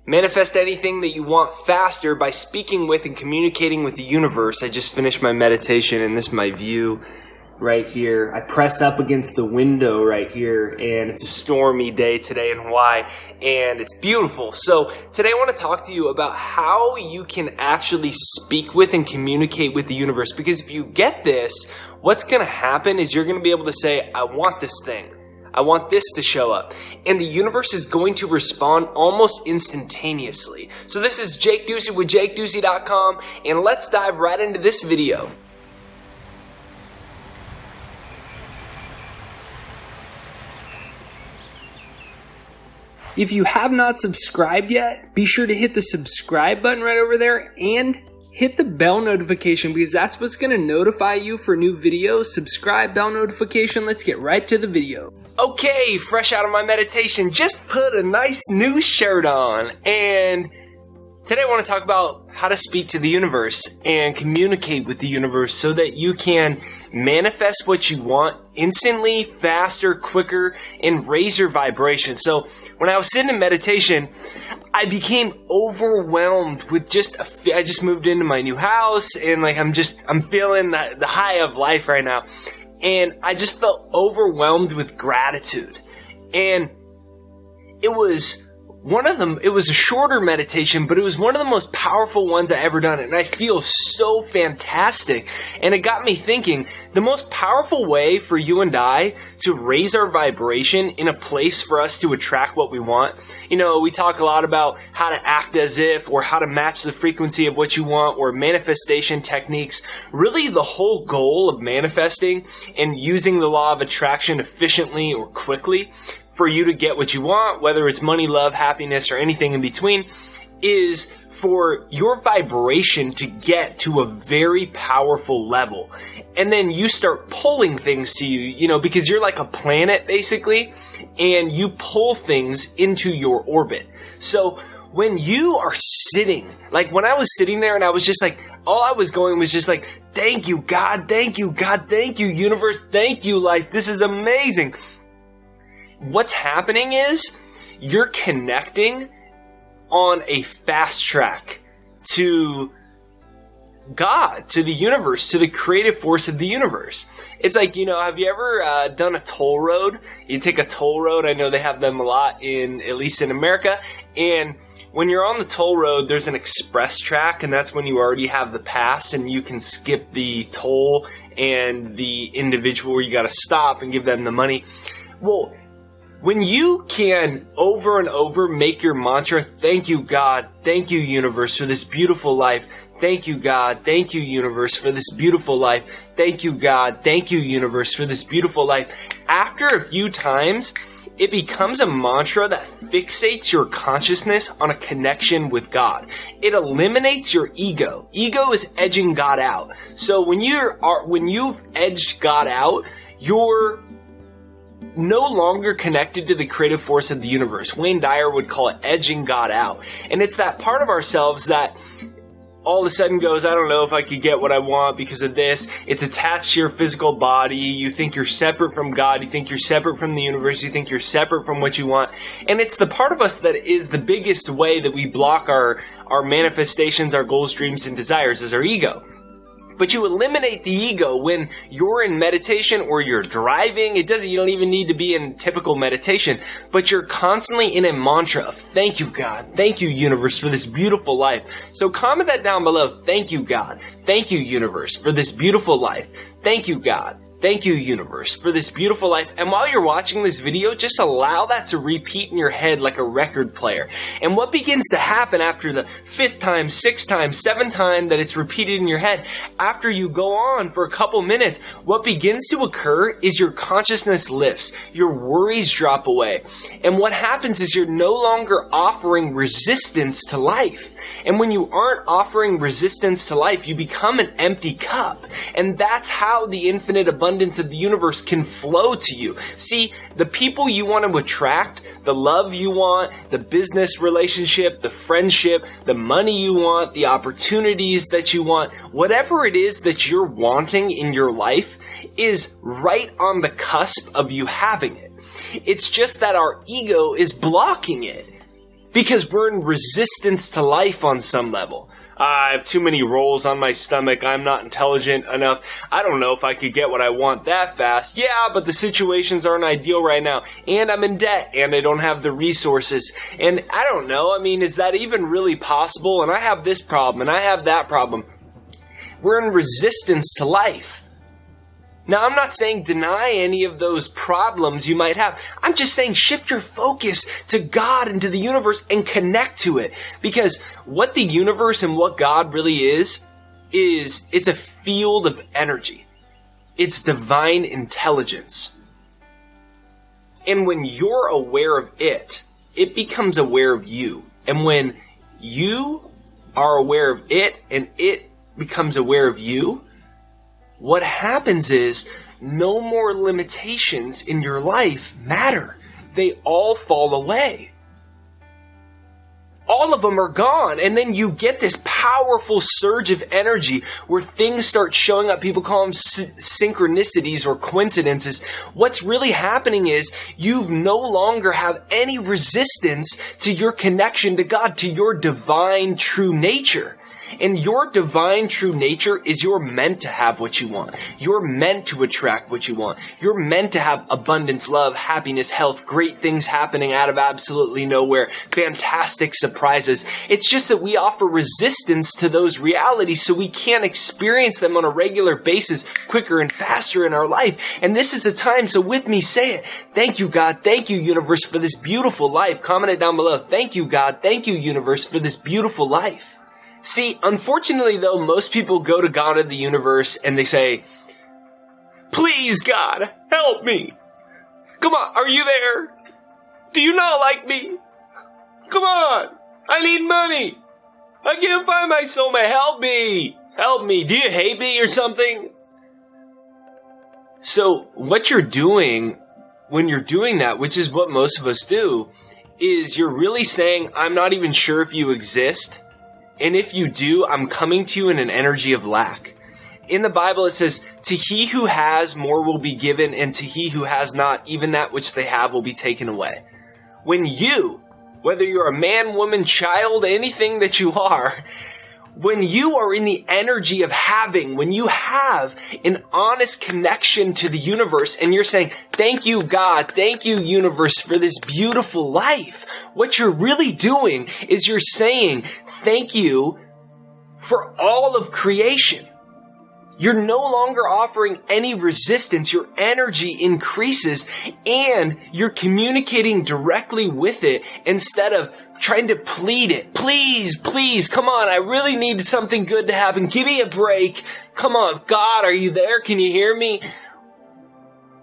Manifest anything that you want faster by speaking with and communicating with the universe. I just finished my meditation, and this is my view right here. I press up against the window right here, and it's a stormy day today in Hawaii, and it's beautiful. So today I want to talk to you about how you can actually speak with and communicate with the universe, because if you get this, what's going to happen is you're going to be able to say, I want this thing. I want this to show up. And the universe is going to respond almost instantaneously. So this is Jake Ducey with JakeDucey.com, and let's dive right into this video. If you have not subscribed yet, be sure to hit the subscribe button right over there and hit the bell notification, because that's what's going to notify you for new videos. Subscribe, bell notification. Let's get right to the video. Okay, fresh out of my meditation, just put a nice new shirt on, and today I want to talk about how to speak to the universe and communicate with the universe so that you can manifest what you want instantly, faster, quicker, and raise your vibration. So when I was sitting in meditation, I became overwhelmed with I just moved into my new house, and I'm feeling the high of life right now. And I just felt overwhelmed with gratitude. And it was a shorter meditation, but it was one of the most powerful ones I ever done. And I feel so fantastic. And it got me thinking, the most powerful way for you and I to raise our vibration in a place for us to attract what we want. You know, we talk a lot about how to act as if, or how to match the frequency of what you want, or manifestation techniques. Really, the whole goal of manifesting and using the law of attraction efficiently or quickly for you to get what you want, whether it's money, love, happiness, or anything in between, is for your vibration to get to a very powerful level. And then you start pulling things to you, because you're like a planet basically, and you pull things into your orbit. So when you are sitting, like when I was sitting there and I was just like, all I was going was just like, thank you, God, thank you, God, thank you, universe, thank you, life, this is amazing. What's happening is you're connecting on a fast track to God, to the universe, to the creative force of the universe. It's like, have you ever done a toll road? You take a toll road. I know they have them a lot at least in America. And when you're on the toll road, there's an express track, and that's when you already have the pass and you can skip the toll and the individual where you got to stop and give them the money. Well, when you can over and over make your mantra, thank you, God, thank you, universe, for this beautiful life. Thank you, God, thank you, universe, for this beautiful life. Thank you, God, thank you, universe, for this beautiful life. After a few times, it becomes a mantra that fixates your consciousness on a connection with God. It eliminates your ego. Ego is edging God out. So when you've edged God out, you're no longer connected to the creative force of the universe. Wayne Dyer would call it edging God out. And it's that part of ourselves that all of a sudden goes, I don't know if I could get what I want because of this. It's attached to your physical body. You think you're separate from God. You think you're separate from the universe. You think you're separate from what you want. And it's the part of us that is the biggest way that we block our manifestations, our goals, dreams, and desires is our ego. But you eliminate the ego when you're in meditation or you're driving. You don't even need to be in typical meditation, but you're constantly in a mantra of thank you, God, thank you, universe, for this beautiful life. So comment that down below. Thank you, God. Thank you, universe, for this beautiful life. Thank you, God. Thank you, universe, for this beautiful life. And while you're watching this video, just allow that to repeat in your head like a record player. And what begins to happen after the 5th time, 6th time, 7th time that it's repeated in your head, after you go on for a couple minutes, what begins to occur is your consciousness lifts. Your worries drop away. And what happens is you're no longer offering resistance to life. And when you aren't offering resistance to life, you become an empty cup. And that's how the infinite abundance of the universe can flow to you. See, the people you want to attract, the love you want, the business relationship, the friendship, the money you want, the opportunities that you want, whatever it is that you're wanting in your life is right on the cusp of you having it. It's just that our ego is blocking it. because we're in resistance to life on some level. I have too many rolls on my stomach. I'm not intelligent enough. I don't know if I could get what I want that fast. Yeah, but the situations aren't ideal right now. And I'm in debt and I don't have the resources. And I don't know. I mean, is that even really possible? And I have this problem and I have that problem. We're in resistance to life. Now, I'm not saying deny any of those problems you might have. I'm just saying shift your focus to God and to the universe and connect to it. Because what the universe and what God really is it's a field of energy. It's divine intelligence. And when you're aware of it, it becomes aware of you. And when you are aware of it and it becomes aware of you, what happens is no more limitations in your life matter. They all fall away. All of them are gone. And then you get this powerful surge of energy where things start showing up. People call them synchronicities or coincidences. What's really happening is you no longer have any resistance to your connection to God, to your divine true nature. And your divine true nature is you're meant to have what you want. You're meant to attract what you want. You're meant to have abundance, love, happiness, health, great things happening out of absolutely nowhere, fantastic surprises. It's just that we offer resistance to those realities so we can't experience them on a regular basis quicker and faster in our life. And this is the time, so with me, say it. Thank you, God. Thank you, universe, for this beautiful life. Comment it down below. Thank you, God. Thank you, universe, for this beautiful life. See, unfortunately though, most people go to God of the universe and they say, please God, help me. Come on, are you there? Do you not like me? Come on, I need money. I can't find my soulmate, help me. Help me, do you hate me or something? So what you're doing when you're doing that, which is what most of us do, is you're really saying, I'm not even sure if you exist. And if you do, I'm coming to you in an energy of lack. In the Bible, it says, to he who has, more will be given, and to he who has not, even that which they have will be taken away. When you, whether you're a man, woman, child, anything that you are, when you are in the energy of having, when you have an honest connection to the universe and you're saying, thank you, God, thank you, universe, for this beautiful life, what you're really doing is you're saying, thank you for all of creation. You're no longer offering any resistance. Your energy increases and you're communicating directly with it instead of trying to plead it. Please, please, come on. I really need something good to happen. Give me a break. Come on, God, are you there? Can you hear me?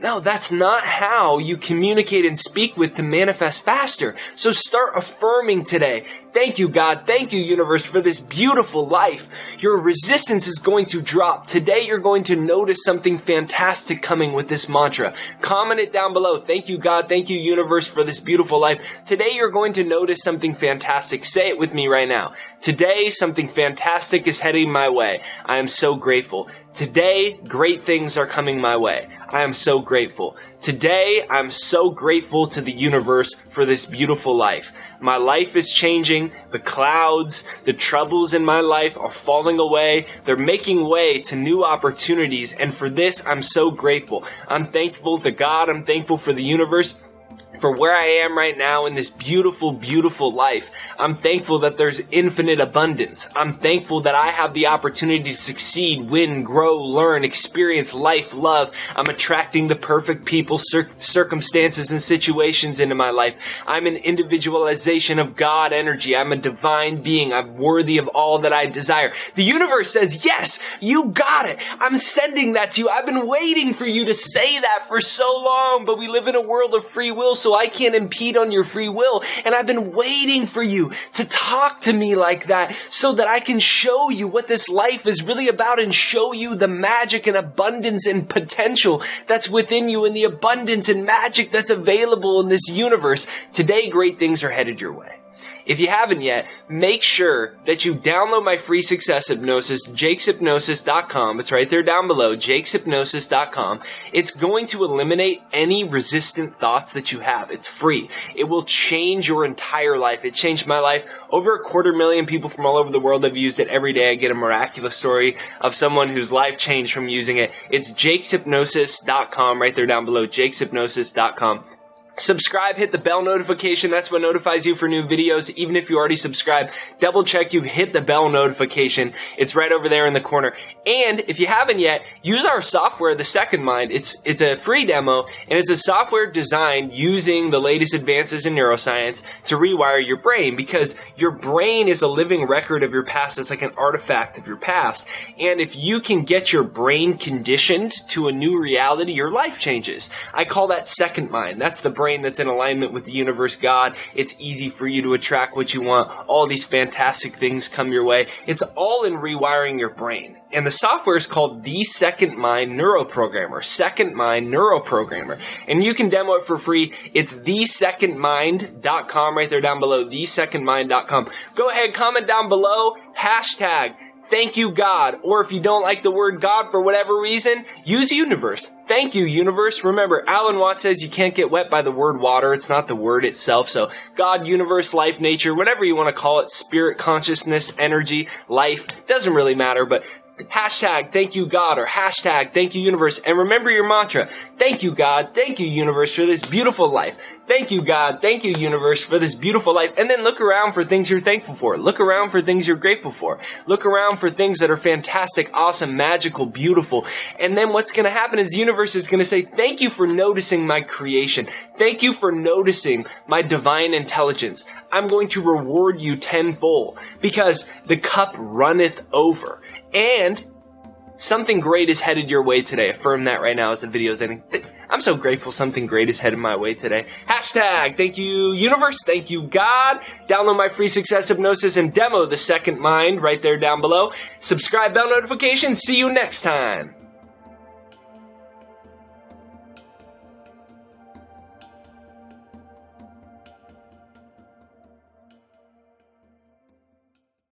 No, that's not how you communicate and speak with to manifest faster. So start affirming today. Thank you, God. Thank you, universe, for this beautiful life. Your resistance is going to drop. Today, you're going to notice something fantastic coming with this mantra. Comment it down below. Thank you, God. Thank you, universe, for this beautiful life. Today, you're going to notice something fantastic. Say it with me right now. Today, something fantastic is heading my way. I am so grateful. Today, great things are coming my way. I am so grateful. Today, I'm so grateful to the universe for this beautiful life. My life is changing. The clouds, the troubles in my life are falling away. They're making way to new opportunities. And for this, I'm so grateful. I'm thankful to God. I'm thankful for the universe, for where I am right now in this beautiful, beautiful life. I'm thankful that there's infinite abundance. I'm thankful that I have the opportunity to succeed, win, grow, learn, experience life, love. I'm attracting the perfect people, circumstances, and situations into my life. I'm an individualization of God energy. I'm a divine being. I'm worthy of all that I desire. The universe says, yes, you got it. I'm sending that to you. I've been waiting for you to say that for so long, but we live in a world of free will, so I can't impede on your free will. And I've been waiting for you to talk to me like that so that I can show you what this life is really about and show you the magic and abundance and potential that's within you and the abundance and magic that's available in this universe. Today, great things are headed your way. if you haven't yet, make sure that you download my free success hypnosis, jakeshypnosis.com. It's right there down below, jakeshypnosis.com. It's going to eliminate any resistant thoughts that you have. It's free. It will change your entire life. It changed my life. Over 250,000 people from all over the world have used it. Every day I get a miraculous story of someone whose life changed from using it. It's jakeshypnosis.com, right there down below, jakeshypnosis.com. Subscribe, hit the bell notification. That's what notifies you for new videos. Even if you already subscribed, double check you've hit the bell notification. It's right over there in the corner. And if you haven't yet, use our software, The Second Mind. It's a free demo, and it's a software designed using the latest advances in neuroscience to rewire your brain, because your brain is a living record of your past. It's like an artifact of your past. And if you can get your brain conditioned to a new reality, your life changes. I call that second mind. That's the brain that's in alignment with the universe, God. It's easy for you to attract what you want. All these fantastic things come your way. It's all in rewiring your brain. And the software is called The Second Mind Neuroprogrammer. Second Mind Neuroprogrammer. And you can demo it for free. It's thesecondmind.com, right there down below, thesecondmind.com. Go ahead, comment down below, hashtag thank you, God. Or if you don't like the word God for whatever reason, use universe. Thank you, universe. Remember, Alan Watts says you can't get wet by the word water. It's not the word itself. So God, universe, life, nature, whatever you want to call it, spirit, consciousness, energy, life, doesn't really matter. But hashtag thank you, God, or hashtag thank you, universe. And remember your mantra. Thank you, God. Thank you, universe, for this beautiful life. Thank you, God. Thank you, universe, for this beautiful life. And then look around for things you're thankful for. Look around for things you're grateful for. Look around for things that are fantastic, awesome, magical, beautiful. And then what's going to happen is the universe is going to say, thank you for noticing my creation. Thank you for noticing my divine intelligence. I'm going to reward you tenfold, because the cup runneth over. And something great is headed your way today. Affirm that right now as the video's ending. I'm so grateful something great is headed my way today. Hashtag thank you, universe. Thank you, God. Download my free success hypnosis and demo The Second Mind right there down below. Subscribe, bell notifications. See you next time.